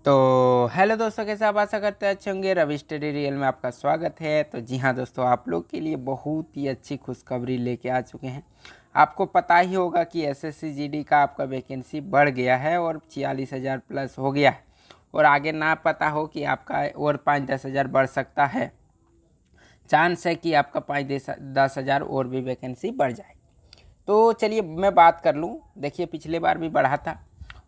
तो हेलो दोस्तों, कैसे आप आशा करते हैं अच्छे होंगे। रवि स्टडी रियल में आपका स्वागत है। तो जी हाँ दोस्तों, आप लोग के लिए बहुत ही अच्छी खुशखबरी लेके आ चुके हैं। आपको पता ही होगा कि एसएससी जीडी का आपका वैकेंसी बढ़ गया है और 46,000 प्लस हो गया है। और आगे ना पता हो कि आपका और 5-10 हज़ार बढ़ सकता है। चांस है कि आपका 5-10 हज़ार और भी वैकेंसी बढ़ जाए। तो चलिए मैं बात कर लूँ। देखिए, पिछले बार भी बढ़ा था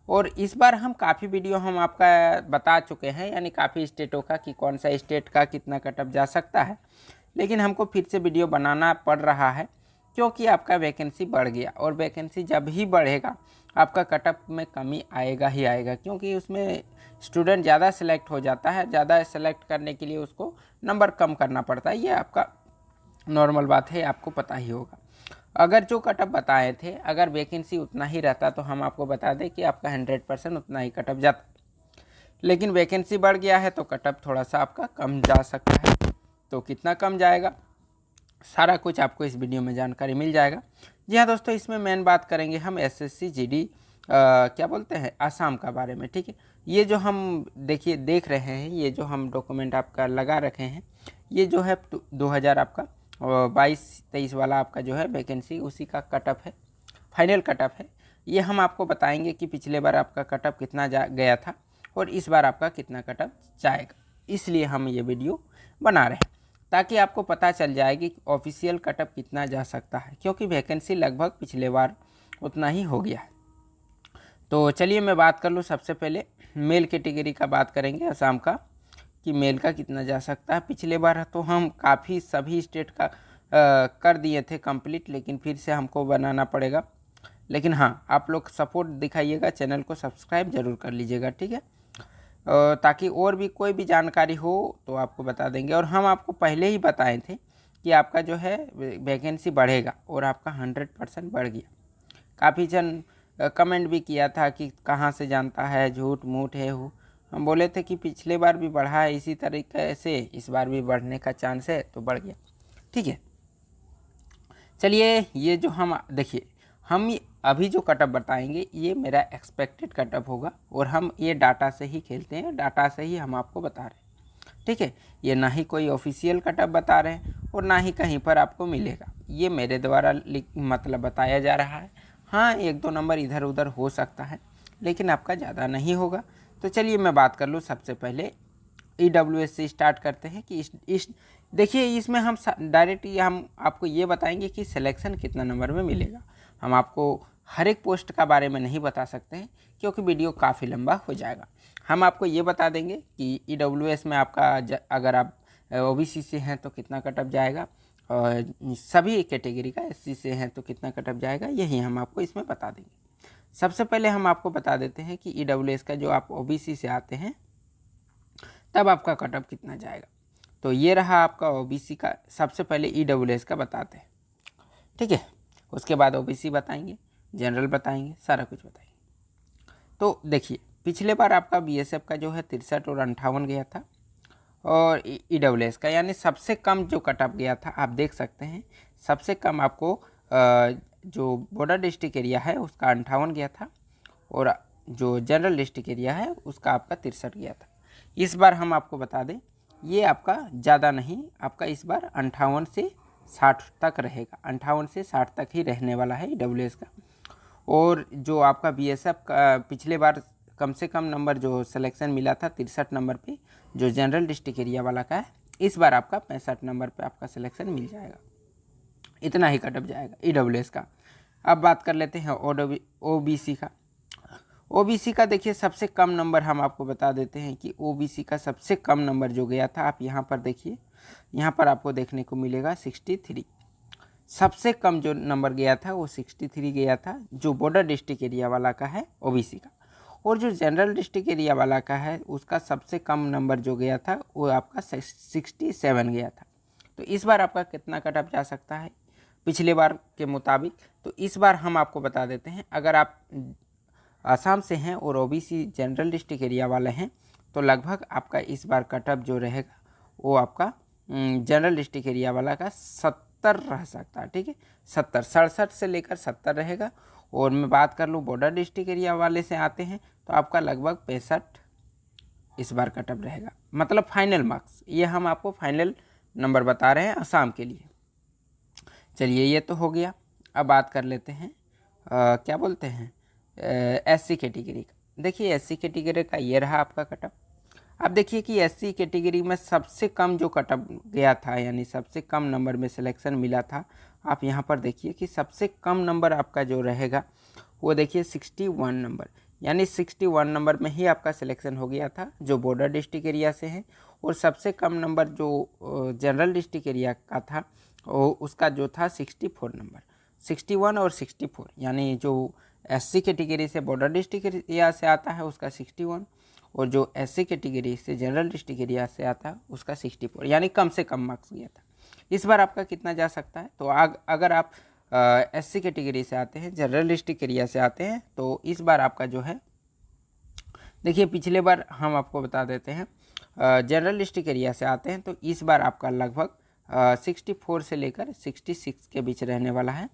और इस बार हम काफ़ी वीडियो हम आपका बता चुके हैं, यानी काफ़ी स्टेटों का कि कौन सा स्टेट का कितना कटअप जा सकता है। लेकिन हमको फिर से वीडियो बनाना पड़ रहा है क्योंकि आपका वैकेंसी बढ़ गया और वैकेंसी जब ही बढ़ेगा आपका कटअप में कमी आएगा ही आएगा, क्योंकि उसमें स्टूडेंट ज़्यादा सेलेक्ट हो जाता है। ज़्यादा सेलेक्ट करने के लिए उसको नंबर कम करना पड़ता है। ये आपका नॉर्मल बात है, आपको पता ही होगा। अगर जो कटअप बताए थे, अगर वैकेंसी उतना ही रहता तो हम आपको बता दें कि आपका 100% उतना ही कटअप जाता। लेकिन वैकेंसी बढ़ गया है तो कटअप थोड़ा सा आपका कम जा सकता है। तो कितना कम जाएगा, सारा कुछ आपको इस वीडियो में जानकारी मिल जाएगा। जी हाँ दोस्तों, इसमें मेन बात करेंगे हम एसएससी जीडी क्या बोलते हैं आसाम का बारे में। ठीक है, ये जो हम देख रहे हैं, ये जो हम डॉक्यूमेंट आपका लगा रखे हैं, ये जो है 2000 आपका 22-23 वाला आपका जो है वैकेंसी, उसी का कटअप है, फाइनल कटअप है। ये हम आपको बताएंगे कि पिछले बार आपका कटअप कितना गया था और इस बार आपका कितना कटअप जाएगा। इसलिए हम ये वीडियो बना रहे हैं ताकि आपको पता चल जाए कि ऑफिशियल कटअप कितना जा सकता है, क्योंकि वैकेंसी लगभग पिछले बार उतना ही हो गया है। तो चलिए मैं बात कर लूँ। सबसे पहले मेल कैटेगरी का बात करेंगे असम का, कि मेल का कितना जा सकता है। पिछले बार तो हम काफ़ी सभी स्टेट का कर दिए थे कंप्लीट, लेकिन फिर से हमको बनाना पड़ेगा। लेकिन हाँ, आप लोग सपोर्ट दिखाइएगा, चैनल को सब्सक्राइब जरूर कर लीजिएगा, ठीक है। ताकि और भी कोई भी जानकारी हो तो आपको बता देंगे। और हम आपको पहले ही बताए थे कि आपका जो है वैकेंसी बढ़ेगा और आपका 100% बढ़ गया। काफ़ी जन कमेंट भी किया था कि कहाँ से जानता है, झूठ मूठ है वो। हम बोले थे कि पिछले बार भी बढ़ा है इसी तरीके से, इस बार भी बढ़ने का चांस है, तो बढ़ गया। ठीक है, चलिए ये जो हम देखिए, हम अभी जो कटअप बताएंगे ये मेरा एक्सपेक्टेड कटअप होगा और हम ये डाटा से ही खेलते हैं, डाटा से ही हम आपको बता रहे हैं। ठीक है, ये ना ही कोई ऑफिशियल कटअप बता रहे हैं और ना ही कहीं पर आपको मिलेगा। ये मेरे द्वारा मतलब बताया जा रहा है। हाँ, 1-2 नंबर इधर उधर हो सकता है, लेकिन आपका ज़्यादा नहीं होगा। तो चलिए मैं बात कर लूँ। सबसे पहले EWS से स्टार्ट करते हैं कि इस देखिए, इसमें हम डायरेक्ट हम आपको ये बताएंगे कि सिलेक्शन कितना नंबर में मिलेगा। हम आपको हर एक पोस्ट का बारे में नहीं बता सकते हैं क्योंकि वीडियो काफ़ी लंबा हो जाएगा। हम आपको ये बता देंगे कि EWS में आपका अगर आप OBC से हैं तो कितना कटअप जाएगा, और सभी कैटेगरी का SC से हैं तो कितना कटअप जाएगा, यही हम आपको इसमें बता देंगे। सबसे पहले हम आपको बता देते हैं कि EWS का जो आप OBC से आते हैं तब आपका कटअप कितना जाएगा। तो ये रहा आपका OBC का। सबसे पहले EWS का बताते हैं, ठीक है। उसके बाद OBC बताएंगे, जनरल बताएंगे, सारा कुछ बताएंगे। तो देखिए, पिछले बार आपका BSF का जो है 63 और 58 गया था, और EWS का यानी सबसे कम जो कटअप गया था, आप देख सकते हैं सबसे कम आपको जो बॉर्डर डिस्ट्रिक्ट एरिया है उसका 58 गया था, और जो जनरल डिस्ट्रिक्ट एरिया है उसका आपका 63 गया था। इस बार हम आपको बता दें, ये आपका ज़्यादा नहीं, आपका इस बार 58 से 60 तक रहेगा। 58 से 60 तक ही रहने वाला है EWS का। और जो आपका BSF का पिछले बार कम से कम नंबर जो सिलेक्शन मिला था 63 नंबर पे, जो जनरल डिस्ट्रिक्ट एरिया वाला का है, इस बार आपका 65 नंबर पे आपका सिलेक्शन मिल जाएगा। इतना ही कटअप जाएगा EWS का। अब बात कर लेते हैं OBC का। OBC का देखिए, सबसे कम नंबर हम आपको बता देते हैं कि OBC का सबसे कम नंबर जो गया था, आप यहाँ पर देखिए, यहाँ पर आपको देखने को मिलेगा 63। सबसे कम जो नंबर गया था वो 63 गया था, जो बॉर्डर डिस्ट्रिक्ट एरिया वाला का है OBC का। और जो जनरल डिस्ट्रिक्ट एरिया वाला का है उसका सबसे कम नंबर जो गया था वो आपका 67 गया था। तो इस बार आपका कितना कटअप जा सकता है पिछले बार के मुताबिक, तो इस बार हम आपको बता देते हैं। अगर आप आसाम से हैं और OBC जनरल डिस्ट्रिक्ट एरिया वाले हैं तो लगभग आपका इस बार कटअप जो रहेगा वो आपका जनरल डिस्ट्रिक्ट एरिया वाला का 70 रह सकता है। ठीक है, 70, 67 से लेकर 70 रहेगा। और मैं बात कर लूँ बॉर्डर डिस्ट्रिक्ट एरिया वाले से आते हैं तो आपका लगभग 65 इस बार कट ऑफ रहेगा, मतलब फाइनल मार्क्स। ये हम आपको फाइनल नंबर बता रहे हैं असम के लिए। चलिए ये तो हो गया। अब बात कर लेते हैं क्या बोलते हैं एससी कैटेगरी का। देखिए एससी कैटेगरी का ये रहा आपका कट ऑफ। अब देखिए कि एससी कैटेगरी में सबसे कम जो कट ऑफ गया था, यानी सबसे कम नंबर में सिलेक्शन मिला था, आप यहाँ पर देखिए कि सबसे कम नंबर आपका जो रहेगा वो देखिए 61 नंबर, यानी 61 नंबर में ही आपका सिलेक्शन हो गया था जो बॉर्डर डिस्ट्रिक्ट एरिया से है। और सबसे कम नंबर जो जनरल डिस्ट्रिक्ट एरिया का था उसका जो था 64 नंबर, 61 और 64, यानी जो एससी कैटेगरी से बॉर्डर डिस्ट्रिक्ट एरिया से आता है उसका 61, और जो एससी कैटेगरी से जनरल डिस्ट्रिक्ट एरिया से आता है उसका 64, यानी कम से कम मार्क्स गया था। इस बार आपका कितना जा सकता है, तो अगर आप एससी कैटेगरी से आते हैं, जनरल डिस्ट्रिक्ट एरिया से आते हैं, तो इस बार आपका जो है देखिए पिछले बार हम आपको बता देते हैं जनरल डिस्ट्रिक्ट एरिया से आते हैं तो इस बार आपका लगभग 64 से लेकर 66 के बीच रहने वाला है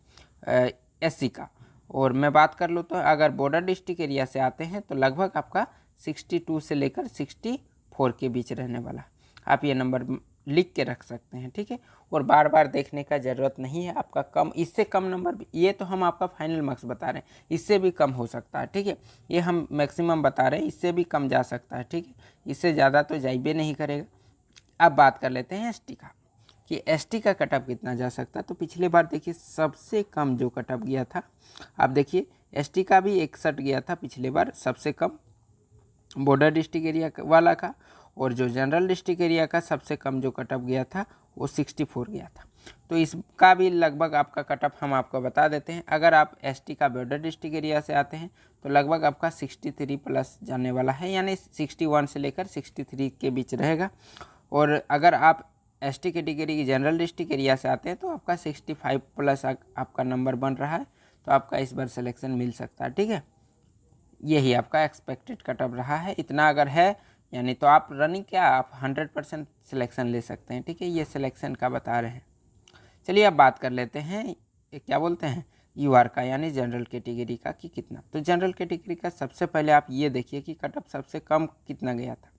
एससी का। और मैं बात कर लूँ तो अगर बॉर्डर डिस्ट्रिक्ट एरिया से आते हैं तो लगभग आपका 62 से लेकर 64 के बीच रहने वाला है। आप ये नंबर लिख के रख सकते हैं, ठीक है। और बार बार देखने का ज़रूरत नहीं है। आपका कम, इससे कम नंबर भी, ये तो हम आपका फाइनल मार्क्स बता रहे हैं, इससे भी कम हो सकता है, ठीक है। ये हम मैक्सिमम बता रहे हैं, इससे भी कम जा सकता है, ठीक है। इससे ज़्यादा तो जाइबे नहीं करेगा। अब बात कर लेते हैं एसटी का कि एसटी का कट ऑफ कितना जा सकता है। तो पिछले बार देखिए सबसे कम जो कट ऑफ गया था, आप देखिए एसटी का भी 61 गया था पिछले बार सबसे कम बॉर्डर डिस्ट्रिक्ट एरिया वाला का, और जो जनरल डिस्ट्रिक्ट एरिया का सबसे कम जो कट ऑफ गया था वो 64 गया था। तो इसका भी लगभग आपका कट ऑफ हम आपको बता देते हैं। अगर आप एसटी का बॉर्डर डिस्ट्रिक्ट एरिया से आते हैं तो लगभग आपका 63 प्लस जाने वाला है, यानी 61 से लेकर 63 के बीच रहेगा। और अगर आप एसटी कैटेगरी की जनरल डिस्ट्रिक्ट एरिया से आते हैं तो आपका 65 प्लस आपका नंबर बन रहा है, तो आपका इस बार सिलेक्शन मिल सकता है, ठीक है। यही आपका एक्सपेक्टेड कट ऑफ रहा है। इतना अगर है यानी तो आप रनिंग क्या, आप 100% सिलेक्शन ले सकते हैं, ठीक है। ये सिलेक्शन का बता रहे हैं। चलिए अब बात कर लेते हैं क्या बोलते हैं यूआर का, यानी जनरल कैटेगरी का कि कितना। तो जनरल कैटेगरी का सबसे पहले आप ये देखिए कि कट ऑफ सबसे कम कितना गया था।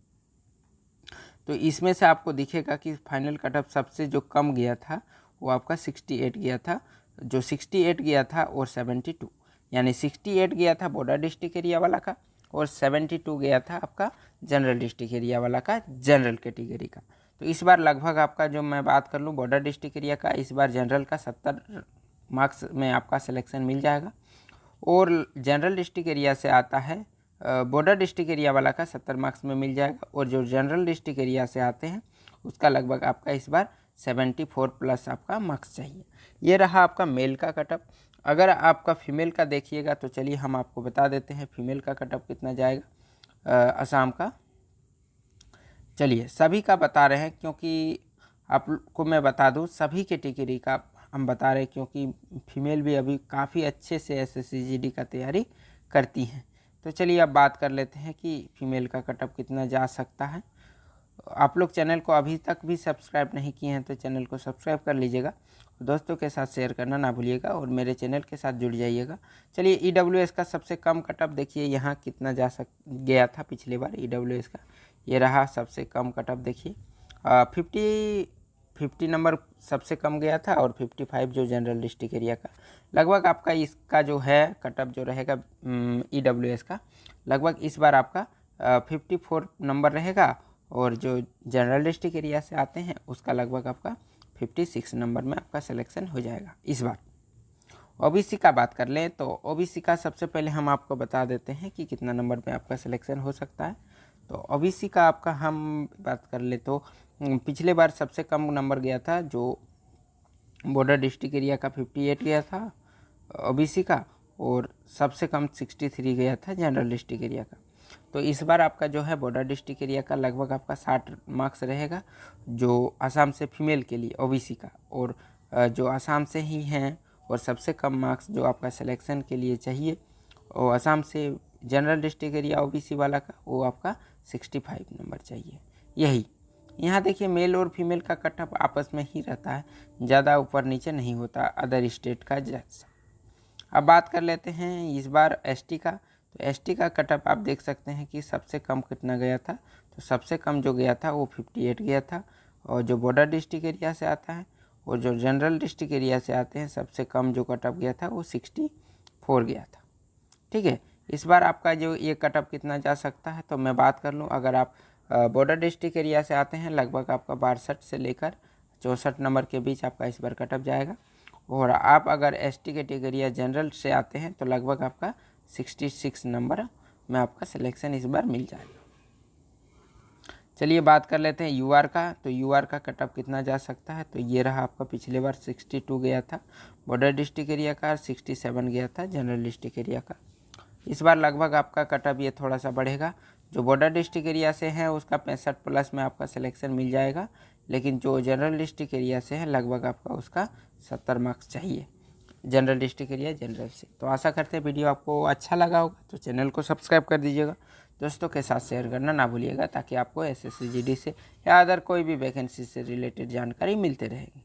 तो इसमें से आपको दिखेगा कि फाइनल कट ऑफ सबसे जो कम गया था वो आपका 68 गया था, जो 68 गया था और 72, यानी 68 गया था बॉर्डर डिस्ट्रिक्ट एरिया वाला का और 72 गया था आपका जनरल डिस्ट्रिक्ट एरिया वाला का जनरल कैटेगरी का। तो इस बार लगभग आपका जो मैं बात कर लूँ बॉर्डर डिस्ट्रिक्ट एरिया का, इस बार जनरल का 70 मार्क्स में आपका सिलेक्शन मिल जाएगा। और जनरल डिस्ट्रिक्ट एरिया से आता है बॉर्डर डिस्ट्रिक्ट एरिया वाला का 70 मार्क्स में मिल जाएगा। और जो जनरल डिस्ट्रिक्ट एरिया से आते हैं उसका लगभग आपका इस बार 74 प्लस आपका मार्क्स चाहिए। ये रहा आपका मेल का कट ऑफ। अगर आपका फीमेल का देखिएगा तो चलिए हम आपको बता देते हैं फीमेल का कट ऑफ कितना जाएगा असम का। चलिए सभी का बता रहे हैं, क्योंकि आपको मैं बता दूं सभी कैटेगरी का हम बता रहे हैं, क्योंकि फीमेल भी अभी काफ़ी अच्छे से एसएससी का तैयारी करती हैं। तो चलिए अब बात कर लेते हैं कि फीमेल का कट ऑफ कितना जा सकता है। आप लोग चैनल को अभी तक भी सब्सक्राइब नहीं किए हैं तो चैनल को सब्सक्राइब कर लीजिएगा, दोस्तों के साथ शेयर करना ना भूलिएगा और मेरे चैनल के साथ जुड़ जाइएगा। चलिए ईडब्ल्यूएस का सबसे कम कट ऑफ देखिए यहाँ कितना गया था पिछले बार ईडब्ल्यूएस का। ये रहा सबसे कम कट ऑफ देखिए 50 नंबर सबसे कम गया था और 55 जो जनरल डिस्ट्रिक्ट एरिया का। लगभग आपका इसका जो है कट ऑफ जो रहेगा ईडब्ल्यूएस का लगभग इस बार आपका 54 नंबर रहेगा, और जो जनरल डिस्ट्रिक्ट एरिया से आते हैं उसका लगभग आपका 56 नंबर में आपका सिलेक्शन हो जाएगा इस बार। ओबीसी का बात कर लें तो ओबीसी का सबसे पहले हम आपको बता देते हैं कि कितना नंबर में आपका सिलेक्शन हो सकता है। तो ओबीसी का आपका हम बात कर ले तो पिछले बार सबसे कम नंबर गया था जो बॉर्डर डिस्ट्रिक्ट एरिया का 58 गया था ओबीसी का, और सबसे कम 63 गया था जनरल डिस्ट्रिक्ट एरिया का। तो इस बार आपका जो है बॉर्डर डिस्ट्रिक्ट एरिया का लगभग आपका 60 मार्क्स रहेगा जो असम से फीमेल के लिए ओबीसी का, और जो असम से ही हैं और सबसे कम मार्क्स जो आपका सिलेक्शन के लिए चाहिए और असम से जनरल डिस्ट्रिक्ट एरिया ओबीसी वाला का वो आपका 65 नंबर चाहिए। यही यहाँ देखिए मेल और फीमेल का कट ऑफ आपस में ही रहता है, ज़्यादा ऊपर नीचे नहीं होता अदर स्टेट का जैसा। अब बात कर लेते हैं इस बार एसटी का। तो एसटी का कटअप आप देख सकते हैं कि सबसे कम कितना गया था, तो सबसे कम जो गया था वो 58 गया था। और जो बॉर्डर डिस्ट्रिक्ट एरिया से आता है और जो जनरल डिस्ट्रिक्ट एरिया से आते हैं सबसे कम जो कटअप गया था वो 64 गया था। ठीक है, इस बार आपका जो ये कटअप कितना जा सकता है, तो मैं बात कर लूँ, अगर आप बॉर्डर डिस्ट्रिक्ट एरिया से आते हैं लगभग आपका 62 से लेकर 64 नंबर के बीच आपका इस बार कटअप जाएगा। और आप अगर एसटी कैटेगरी या जनरल से आते हैं तो लगभग आपका 66 नंबर में आपका सिलेक्शन इस बार मिल जाएगा। चलिए बात कर लेते हैं यूआर का। तो यूआर का कटअप कितना जा सकता है, तो ये रहा आपका पिछले बार 62 गया था बॉर्डर डिस्ट्रिक्ट एरिया का, 67 गया था जनरल डिस्ट्रिक्ट एरिया का। इस बार लगभग आपका कटअप ये थोड़ा सा बढ़ेगा। जो बॉर्डर डिस्ट्रिक्ट एरिया से है उसका 65 प्लस में आपका सिलेक्शन मिल जाएगा, लेकिन जो जनरल डिस्ट्रिक्ट एरिया से है लगभग आपका उसका 70 मार्क्स चाहिए जनरल डिस्ट्रिक्ट एरिया जनरल से। तो आशा करते हैं वीडियो आपको अच्छा लगा होगा, तो चैनल को सब्सक्राइब कर दीजिएगा, दोस्तों के साथ शेयर करना ना भूलिएगा, ताकि आपको एसएससी जीडी से या अदर कोई भी वैकेंसी से रिलेटेड जानकारी मिलते रहेगी।